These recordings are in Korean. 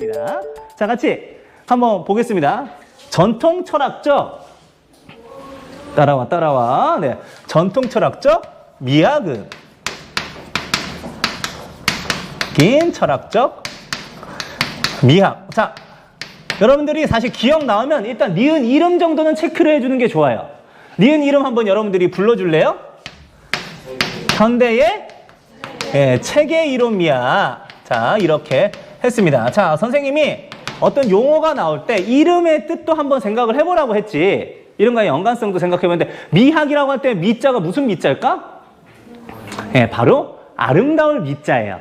됩니다. 자, 같이 한번 보겠습니다. 전통 철학적, 따라와. 네. 전통 철학적 미학은 긴 철학적 미학. 자, 여러분들이 사실 기억 나오면 일단 니은 이름 정도는 체크를 해주는 게 좋아요. 니은 이름 한번 여러분들이 불러줄래요? 현대의 체계 이론 미학. 자, 이렇게 했습니다. 자, 선생님이 어떤 용어가 나올 때 이름의 뜻도 한번 생각을 해보라고 했지. 이름과의 연관성도 생각해봤는데 미학이라고 할 때 미자가 무슨 미자일까? 바로 아름다울 미자예요.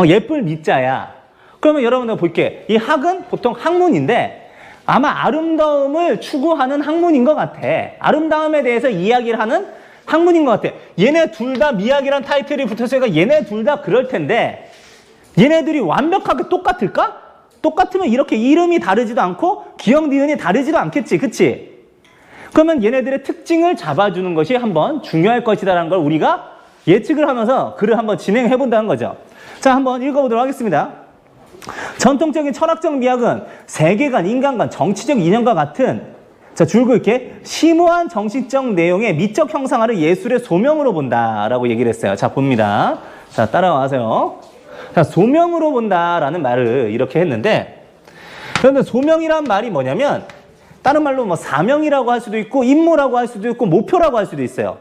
예쁠 미자야. 그러면 여러분들 볼게. 이 학은 보통 학문인데 아마 아름다움을 추구하는 학문인 것 같아. 아름다움에 대해서 이야기를 하는 학문인 것 같아. 얘네 둘 다 미학이란 타이틀이 붙었으니까 얘네 둘 다 그럴 텐데 얘네들이 완벽하게 똑같을까? 똑같으면 이렇게 이름이 다르지도 않고 기억 니은이 다르지도 않겠지. 그치? 그러면 얘네들의 특징을 잡아주는 것이 한번 중요할 것이다라는 걸 우리가 예측을 하면서 글을 한번 진행해 본다는 거죠. 자, 한번 읽어보도록 하겠습니다. 전통적인 철학적 미학은 세계관, 인간관, 정치적 이념과 같은, 자, 줄고 이렇게 심오한 정신적 내용의 미적 형상화를 예술의 소명으로 본다라고 얘기를 했어요. 자, 봅니다. 자, 따라와세요. 자, 소명으로 본다라는 말을 이렇게 했는데, 그런데 소명이란 말이 뭐냐면 다른 말로 뭐 사명이라고 할 수도 있고 임무라고 할 수도 있고 목표라고 할 수도 있어요.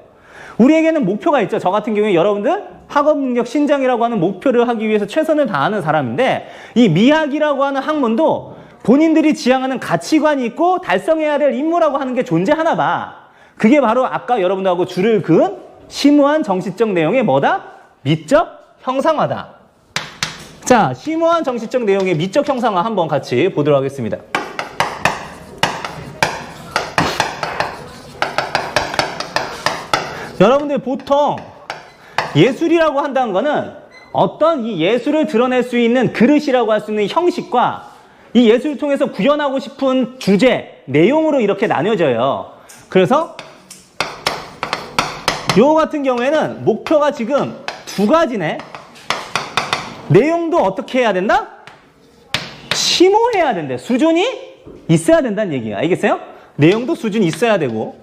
우리에게는 목표가 있죠. 저 같은 경우에 여러분들 학업능력 신장이라고 하는 목표를 하기 위해서 최선을 다하는 사람인데 이 미학이라고 하는 학문도 본인들이 지향하는 가치관이 있고 달성해야 될 임무라고 하는 게 존재하나 봐. 그게 바로 아까 여러분들하고 줄을 그은 심오한 정신적 내용의 뭐다? 미적 형상화다. 자, 심오한 정신적 내용의 미적 형상화 한번 같이 보도록 하겠습니다. 여러분들 보통 예술이라고 한다는 거는 어떤 이 예술을 드러낼 수 있는 그릇이라고 할 수 있는 형식과 이 예술을 통해서 구현하고 싶은 주제, 내용으로 이렇게 나뉘어져요. 그래서 요 같은 경우에는 목표가 지금 두 가지네. 내용도 어떻게 해야 된다? 심오해야 된대. 수준이 있어야 된다는 얘기야. 알겠어요? 내용도 수준이 있어야 되고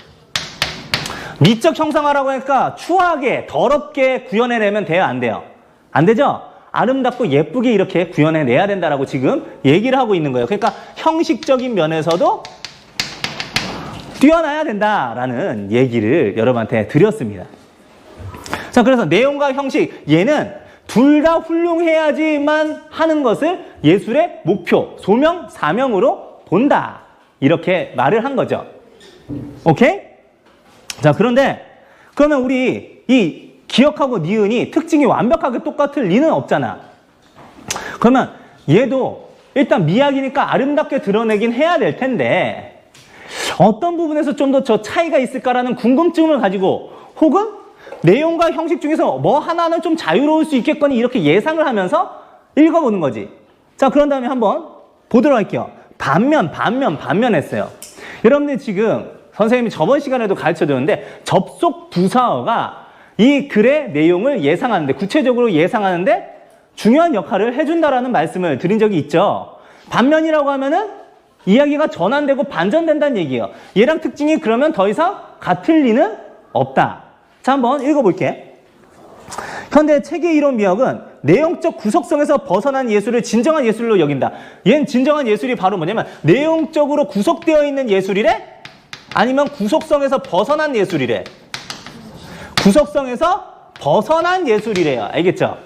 미적 형상화라고 하니까 추하게 더럽게 구현해내면 돼요? 안 돼요? 안 되죠? 아름답고 예쁘게 이렇게 구현해내야 된다라고 지금 얘기를 하고 있는 거예요. 그러니까 형식적인 면에서도 뛰어나야 된다라는 얘기를 여러분한테 드렸습니다. 자, 그래서 내용과 형식, 얘는 둘 다 훌륭해야지만 하는 것을 예술의 목표, 소명, 사명으로 본다. 이렇게 말을 한 거죠. 오케이? 자, 그런데 그러면 우리 이 기억하고 니은이 특징이 완벽하게 똑같을 리는 없잖아. 그러면 얘도 일단 미학이니까 아름답게 드러내긴 해야 될 텐데 어떤 부분에서 좀 더 저 차이가 있을까라는 궁금증을 가지고 혹은 내용과 형식 중에서 뭐 하나는 좀 자유로울 수 있겠거니 이렇게 예상을 하면서 읽어보는 거지. 자, 그런 다음에 한번 보도록 할게요. 반면 했어요. 여러분들 지금 선생님이 저번 시간에도 가르쳐드렸는데 접속 부사어가 이 글의 내용을 예상하는데 구체적으로 예상하는데 중요한 역할을 해준다라는 말씀을 드린 적이 있죠. 반면이라고 하면은 이야기가 전환되고 반전된다는 얘기예요. 얘랑 특징이 그러면 더 이상 같을 리는 없다. 자, 한번 읽어볼게. 현대 체계 이론 미학은 내용적 구속성에서 벗어난 예술을 진정한 예술로 여긴다. 얘는 진정한 예술이 바로 뭐냐면 내용적으로 구속되어 있는 예술이래? 아니면 구속성에서 벗어난 예술이래. 구속성에서 벗어난 예술이래요. 알겠죠?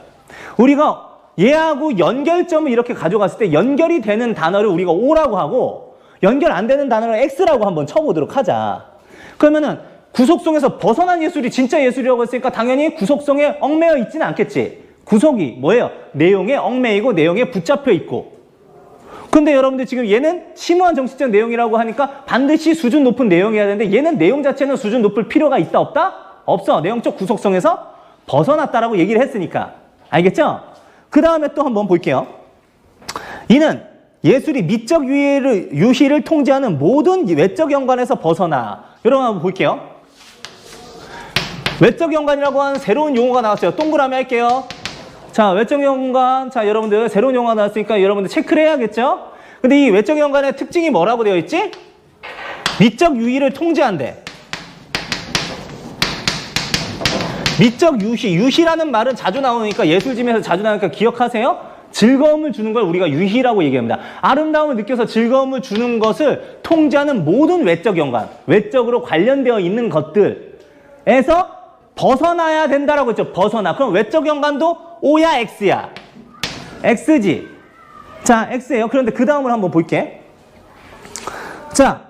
우리가 얘하고 연결점을 이렇게 가져갔을 때 연결이 되는 단어를 우리가 O라고 하고 연결 안 되는 단어를 X라고 한번 쳐보도록 하자. 그러면은 구속성에서 벗어난 예술이 진짜 예술이라고 했으니까 당연히 구속성에 얽매여 있지는 않겠지. 구속이 뭐예요? 내용에 얽매이고 내용에 붙잡혀 있고. 근데 여러분들 지금 얘는 심오한 정치적 내용이라고 하니까 반드시 수준 높은 내용이어야 되는데 얘는 내용 자체는 수준 높을 필요가 있다 없다? 없어. 내용적 구속성에서 벗어났다라고 얘기를 했으니까. 알겠죠? 그 다음에 또 한번 볼게요. 이는 예술이 미적 유희를 통제하는 모든 외적 연관에서 벗어나. 여러분 한번 볼게요. 외적 연관이라고 하는 새로운 용어가 나왔어요. 동그라미 할게요. 자, 외적 연관. 자, 여러분들 새로운 용어가 나왔으니까 여러분들 체크를 해야겠죠? 근데 이 외적 연관의 특징이 뭐라고 되어 있지? 미적 유희를 통제한대. 미적 유희. 유희라는 말은 자주 나오니까 예술짐에서 자주 나오니까 기억하세요? 즐거움을 주는 걸 우리가 유희라고 얘기합니다. 아름다움을 느껴서 즐거움을 주는 것을 통제하는 모든 외적 연관, 외적으로 관련되어 있는 것들에서 벗어나야 된다라고 했죠. 벗어나. 그럼 외적 연관도 O야, X야? X지. 자, X예요. 그런데 그 다음을 한번 볼게. 자,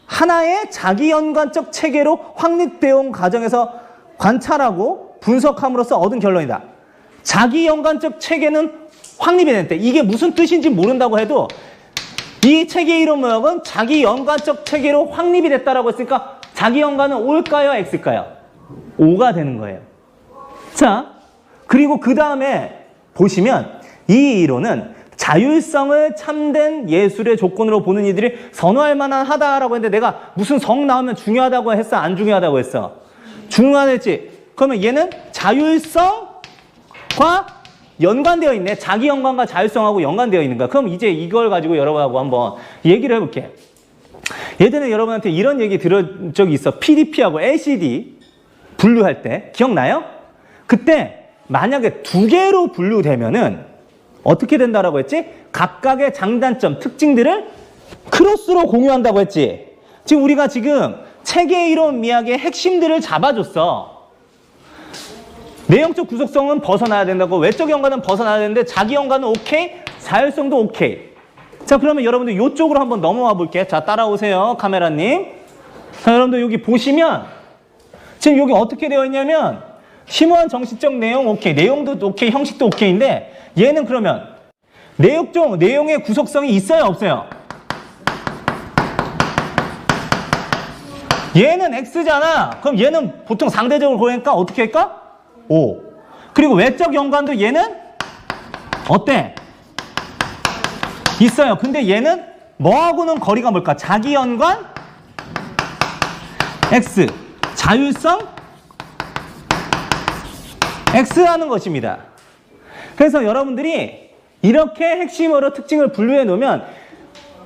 하나의 자기 연관적 체계로 확립되어 온 과정에서 관찰하고 분석함으로써 얻은 결론이다. 자기 연관적 체계는 확립이 됐대. 이게 무슨 뜻인지 모른다고 해도 이 체계 이론은 자기 연관적 체계로 확립이 됐다라고 했으니까 자기 연관은 O일까요, X일까요? O가 되는 거예요. 자, 그리고 그 다음에 보시면 이 이론은 자율성을 참된 예술의 조건으로 보는 이들이 선호할 만한 하다라고 했는데 내가 무슨 성 나오면 중요하다고 했어? 안 중요하다고 했어? 중요하댔지. 그러면 얘는 자율성과 연관되어 있네. 자기 연관과 자율성하고 연관되어 있는 거야. 그럼 이제 이걸 가지고 여러분하고 한번 얘기를 해볼게. 예전에 여러분한테 이런 얘기 들은 적이 있어. PDP하고 LCD 분류할 때 기억나요? 그때 만약에 두 개로 분류되면은 어떻게 된다라고 했지? 각각의 장단점, 특징들을 크로스로 공유한다고 했지. 지금 우리가 지금 체계 이론 미학의 핵심들을 잡아줬어. 내용적 구속성은 벗어나야 된다고, 외적 연관은 벗어나야 되는데 자기 연관은 오케이, 자율성도 오케이. 자, 그러면 여러분들 이쪽으로 한번 넘어와 볼게요. 자, 따라오세요, 카메라님. 자, 여러분들 여기 보시면 지금 여기 어떻게 되어 있냐면 심오한 정신적 내용 오케이, 내용도 오케이, 형식도 오케이인데 얘는 그러면 내용의 구속성이 있어요, 없어요? 얘는 X잖아. 그럼 얘는 보통 상대적으로 그러니까 어떻게 할까? O. 그리고 외적 연관도 얘는 어때? 있어요. 근데 얘는 뭐하고는 거리가 뭘까? 자기 연관 X, 자율성 X 하는 것입니다. 그래서 여러분들이 이렇게 핵심으로 특징을 분류해 놓으면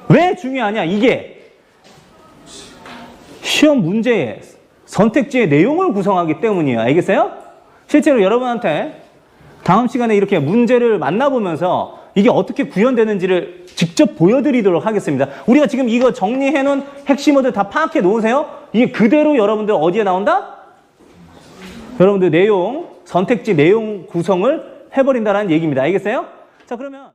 왜 중요하냐? 이게 시험 문제의 선택지의 내용을 구성하기 때문이에요. 알겠어요? 실제로 여러분한테 다음 시간에 이렇게 문제를 만나보면서 이게 어떻게 구현되는지를 직접 보여드리도록 하겠습니다. 우리가 지금 이거 정리해 놓은 핵심어들 다 파악해 놓으세요. 이게 그대로 여러분들 어디에 나온다? 여러분들 내용, 선택지 내용 구성을 해버린다는 얘기입니다. 알겠어요? 자, 그러면